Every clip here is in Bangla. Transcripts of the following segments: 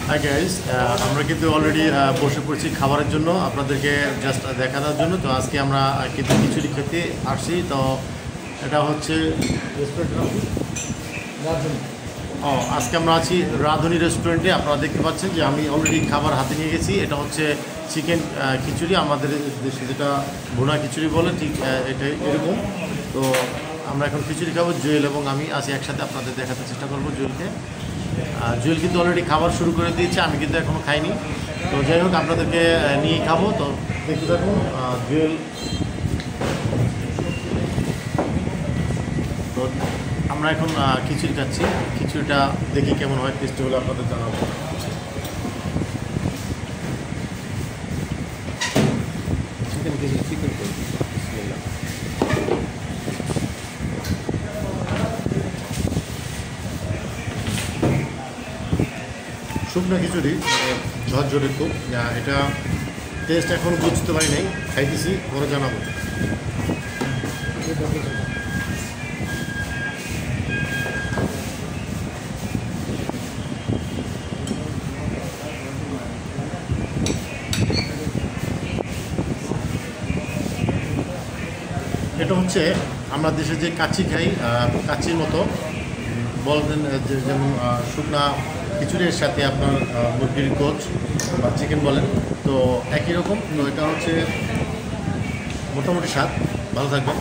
হাই গাইস, আমরা কিন্তু অলরেডি বসে পড়েছি খাবারের জন্য, আপনাদেরকে জাস্ট দেখানোর জন্য। তো আজকে আমরা কিন্তু খিচুড়ি খেতে আসছি। তো এটা হচ্ছে আজকে আমরা আছি রাঁধুনি রেস্টুরেন্টে। আপনারা দেখতে পাচ্ছেন যে আমি অলরেডি খাবার হাতে নিয়ে গেছি। এটা হচ্ছে চিকেন খিচুড়ি, আমাদের দেশে যেটা ভুনা খিচুড়ি বলে, ঠিক এটাই এরকম। তো আমরা এখন খিচুড়ি খাবো। জুয়েল এবং আমি আছি একসাথে, আপনাদের দেখাতে চেষ্টা করবো জুয়েলকে। জুয়েল কিন্তু অলরেডি খাবার শুরু করে দিয়েছে, আমি কিন্তু এখনও খাইনি। তো যাই হোক, আপনাদেরকে নিয়ে খাবো। তো দেখতে থাকুন। জুয়েল তো আমরা এখন খিচুড়ি খাচ্ছি। খিচুড়িটা দেখি কেমন হয়, টেস্ট হলে আপনাদের জানাবো। চিকেন খিচুড়ি, চিকেন শুকনো খিচুড়ি, ঝরঝরে খুব। এটা টেস্ট এখন বুঝতে পারি নাই, খাইতেছি, পরে জানাবো। এটা হচ্ছে আমরা দেশে যে কাচ্চি খাই, কাচ্চির মতো বলতেন, যেমন শুকনা খিচুড়ির সাথে আপনার মুরগির গোছ বা চিকেন বলেন, তো একই রকম। তো এটা হচ্ছে মোটামুটি স্বাদ। ভালো থাকবেন।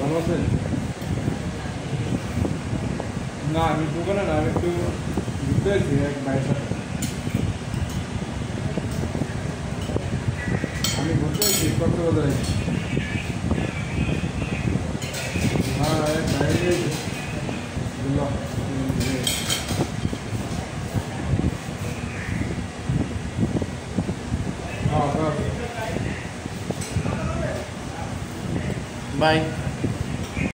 ভালো আছেন? না, আমি দোকানে না, আমি একটু ঘুরতে আসছি এক ভাইয়ের সাথে। আমি ঘুরতে আসছি কক্সবাজারে। হ্যাঁ, এক ভাই বাই।